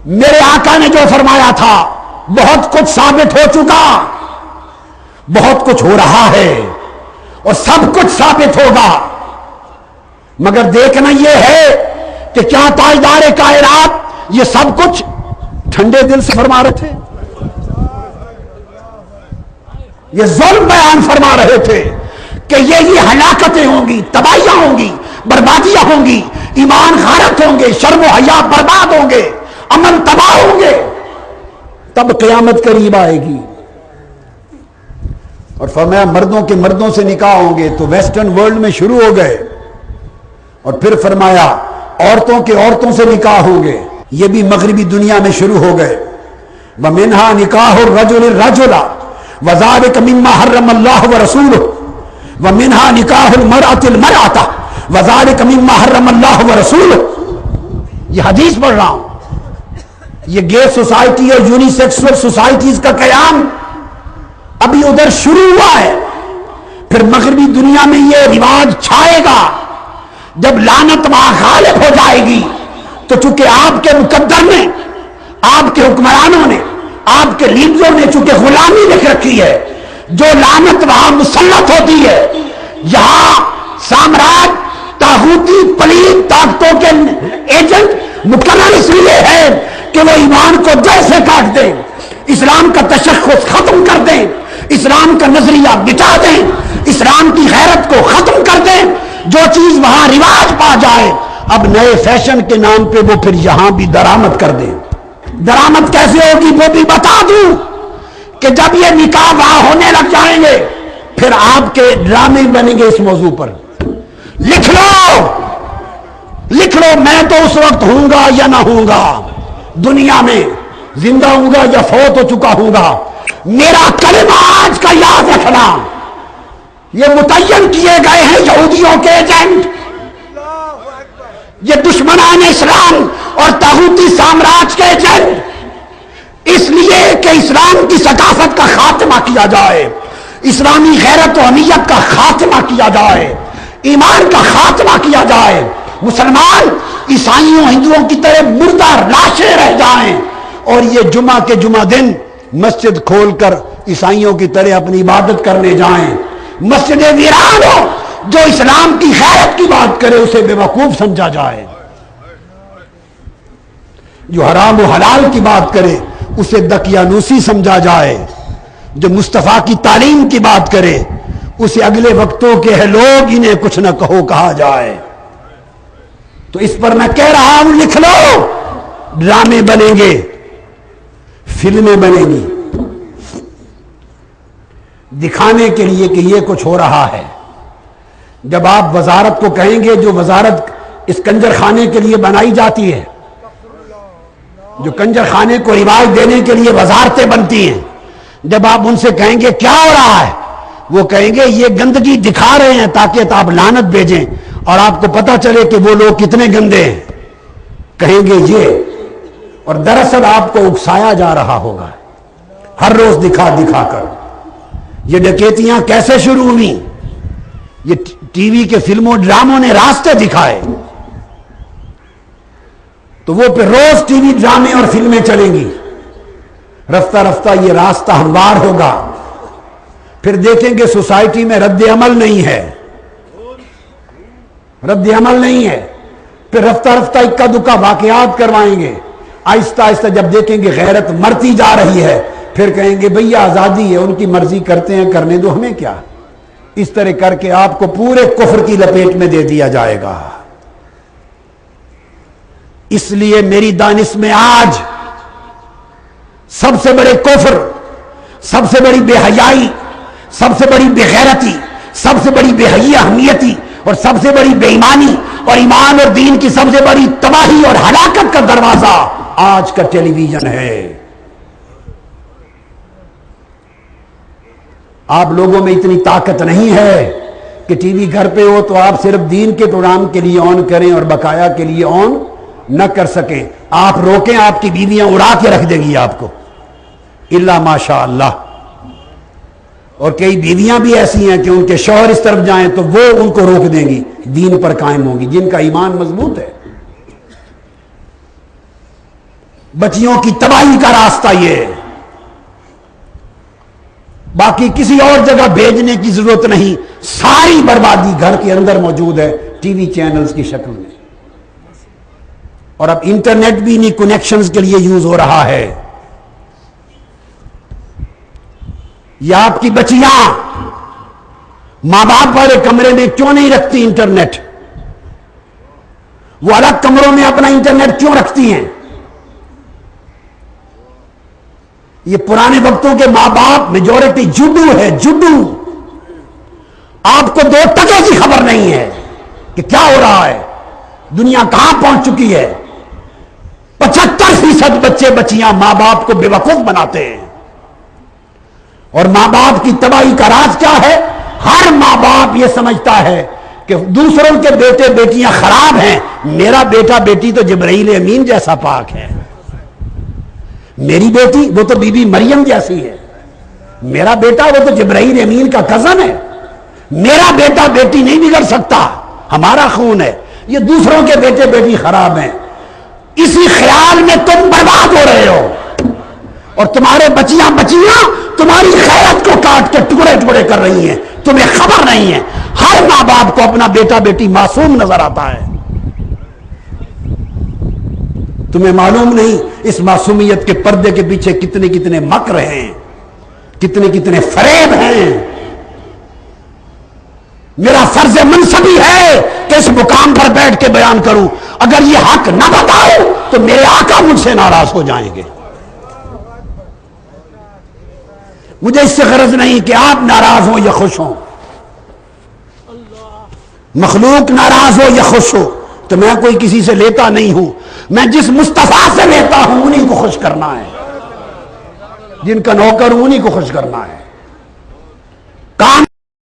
میرے آقا نے جو فرمایا تھا بہت کچھ ثابت ہو چکا، بہت کچھ ہو رہا ہے اور سب کچھ ثابت ہوگا، مگر دیکھنا یہ ہے کہ کیا تاجدار کائنات یہ سب کچھ ٹھنڈے دل سے فرما رہے تھے؟ یہ ظلم بیان فرما رہے تھے کہ یہ ہلاکتیں ہوں گی، تباہیاں ہوں گی، بربادیاں ہوں گی، ایمان غارت ہوں گے، شرم و حیا برباد ہوں گے، امن تباہ ہوں گے، تب قیامت قریب آئے گی۔ اور فرمایا مردوں کے مردوں سے نکاح ہوں گے تو ویسٹرن ورلڈ میں شروع ہو گئے، اور پھر فرمایا عورتوں کے عورتوں سے نکاح ہوں گے، یہ بھی مغربی دنیا میں شروع ہو گئے۔ وَمِنْهَا نِكَاحُ الرَّجُلِ الرَّجُلَ وَذَلِكَ مِمَّا حَرَّمَ اللَّهُ وَرَسُولُهُ وَمِنْهَا نِكَاحُ الْمَرْأَةِ الْمَرْأَةَ وَذَلِكَ مِمَّا حَرَّمَ اللَّهُ وَرَسُولُهُ۔ یہ حدیث پڑھ رہا ہوں۔ یہ گے سوسائٹی اور یونیسیکسول سوسائٹیز کا قیام ابھی ادھر شروع ہوا ہے، پھر مغربی دنیا میں یہ رواج چھائے گا۔ جب لعنت وہاں غالب ہو جائے گی تو چونکہ آپ کے مقدر نے، آپ کے حکمرانوں نے، آپ کے لیڈروں نے چونکہ غلامی لکھ رکھی ہے، جو لعنت وہاں مسلط ہوتی ہے، یہاں سامراج طاغوتی پلید طاقتوں کے ایجنٹ مقرر اس لیے ہے کہ وہ ایمان کو جڑ سے کاٹ دیں، اسلام کا تشخص ختم کر دیں، اسلام کا نظریہ مٹا دیں، اسلام کی غیرت کو ختم کر دیں۔ جو چیز وہاں رواج پا جائے اب نئے فیشن کے نام پہ وہ پھر یہاں بھی درآمد کر دیں۔ درآمد کیسے ہوگی وہ بھی بتا دوں کہ جب یہ نکاح وہاں ہونے لگ جائیں گے پھر آپ کے ڈرامے بنیں گے اس موضوع پر۔ لکھ لو میں تو اس وقت ہوں گا یا نہ ہوں گا، دنیا میں زندہ ہوں گا یا فوت ہو چکا ہوں گا، میرا کلمہ آج کا یاد رکھنا، یہ متعین کیے گئے ہیں یہودیوں کے ایجنٹ، یہ دشمنان اسلام اور طاغوتی سامراج کے ایجنٹ، اس لیے کہ اسلام کی ثقافت کا خاتمہ کیا جائے، اسلامی غیرت و حمیت کا خاتمہ کیا جائے، ایمان کا خاتمہ کیا جائے، مسلمان عیسائیوں ہندوؤں کی طرح مردہ لاشیں رہ جائیں، اور یہ جمعہ کے جمعہ دن مسجد کھول کر عیسائیوں کی طرح اپنی عبادت کرنے جائیں، مسجد ویران ہو، جو اسلام کی غیرت کی بات کرے اسے بے وقوف سمجھا جائے، جو حرام و حلال کی بات کرے اسے دقیانوسی سمجھا جائے، جو مصطفیٰ کی تعلیم کی بات کرے اسے اگلے وقتوں کے ہے لوگ انہیں کچھ نہ کہو کہا جائے۔ تو اس پر میں کہہ رہا ہوں لکھ لو، ڈرامے بنیں گے، فلمیں بنیں گی دکھانے کے لیے کہ یہ کچھ ہو رہا ہے۔ جب آپ وزارت کو کہیں گے، جو وزارت اس کنجر خانے کے لیے بنائی جاتی ہے، جو کنجر خانے کو رواج دینے کے لیے وزارتیں بنتی ہیں، جب آپ ان سے کہیں گے کیا ہو رہا ہے، وہ کہیں گے یہ گندگی دکھا رہے ہیں تاکہ آپ لعنت بھیجیں اور آپ کو پتا چلے کہ وہ لوگ کتنے گندے ہیں، کہیں گے یہ، اور دراصل آپ کو اکسایا جا رہا ہوگا ہر روز دکھا دکھا کر۔ یہ ڈکیتیاں کیسے شروع ہوئی؟ یہ ٹی وی کے فلموں ڈراموں نے راستے دکھائے، تو وہ پھر روز ٹی وی ڈرامے اور فلمیں چلیں گی، رفتہ رفتہ یہ راستہ ہموار ہوگا، پھر دیکھیں گے سوسائٹی میں رد عمل نہیں ہے، رد عمل نہیں ہے، پھر رفتہ رفتہ اکا دکا واقعات کروائیں گے، آہستہ آہستہ جب دیکھیں گے غیرت مرتی جا رہی ہے پھر کہیں گے بھئی آزادی ہے، ان کی مرضی کرتے ہیں کرنے دو، ہمیں کیا۔ اس طرح کر کے آپ کو پورے کفر کی لپیٹ میں دے دیا جائے گا۔ اس لیے میری دانش میں آج سب سے بڑے کفر، سب سے بڑی بے حیائی، سب سے بڑی بے غیرتی، سب سے بڑی بے حیاء اہمیتی اور سب سے بڑی بے ایمانی اور ایمان اور دین کی سب سے بڑی تباہی اور ہلاکت کا دروازہ آج کا ٹیلی ویژن ہے۔ آپ لوگوں میں اتنی طاقت نہیں ہے کہ ٹی وی گھر پہ ہو تو آپ صرف دین کے پروگرام کے لیے آن کریں اور بقایا کے لیے آن نہ کر سکیں، آپ روکیں آپ کی بیویاں اڑا کے رکھ دے گی آپ کو، الا ماشاء اللہ۔ اور کئی بیویاں بھی ایسی ہیں کہ ان کے شوہر اس طرف جائیں تو وہ ان کو روک دیں گی، دین پر قائم ہوں گی، جن کا ایمان مضبوط ہے۔ بچیوں کی تباہی کا راستہ یہ ہے، باقی کسی اور جگہ بھیجنے کی ضرورت نہیں، ساری بربادی گھر کے اندر موجود ہے ٹی وی چینلز کی شکل میں، اور اب انٹرنیٹ بھی انہیں کنیکشنز کے لیے یوز ہو رہا ہے۔ یا آپ کی بچیاں ماں باپ والے کمرے میں کیوں نہیں رکھتی انٹرنیٹ؟ وہ الگ کمروں میں اپنا انٹرنیٹ کیوں رکھتی ہیں؟ یہ پرانے وقتوں کے ماں باپ میجورٹی جڈو ہے، جڈو۔ آپ کو 2 ٹکے کی خبر نہیں ہے کہ کیا ہو رہا ہے، دنیا کہاں پہنچ چکی ہے۔ 75% بچے بچیاں ماں باپ کو بے وقوف بناتے ہیں، اور ماں باپ کی تباہی کا راز کیا ہے؟ ہر ماں باپ یہ سمجھتا ہے کہ دوسروں کے بیٹے بیٹیاں خراب ہیں، میرا بیٹا بیٹی تو جبرائیل امین جیسا پاک ہے، میری بیٹی وہ تو بی بی مریم جیسی ہے، میرا بیٹا وہ تو جبرائیل امین کا کزن ہے، میرا بیٹا بیٹی نہیں بگڑ سکتا، ہمارا خون ہے، یہ دوسروں کے بیٹے بیٹی خراب ہیں۔ اسی خیال میں تم برباد ہو رہے ہو، اور تمہارے بچیاں تمہاری خیرت کو کاٹ کے ٹکڑے ٹکڑے کر رہی ہیں، تمہیں خبر نہیں ہے۔ ہر ماں باپ کو اپنا بیٹا بیٹی معصوم نظر آتا ہے، تمہیں معلوم نہیں اس معصومیت کے پردے کے پیچھے کتنے کتنے مکر ہیں، کتنے کتنے فریب ہیں۔ میرا فرض منصبی ہے کہ اس مقام پر بیٹھ کے بیان کروں، اگر یہ حق نہ بتاؤں تو میرے آقا مجھ سے ناراض ہو جائیں گے۔ مجھے اس سے غرض نہیں کہ آپ ناراض ہوں یا خوش ہوں، مخلوق ناراض ہو یا خوش ہو تو میں کوئی کسی سے لیتا نہیں ہوں، میں جس مصطفیٰ سے لیتا ہوں انہی کو خوش کرنا ہے، جن کا نوکر ہوں انہی کو خوش کرنا ہے۔ کام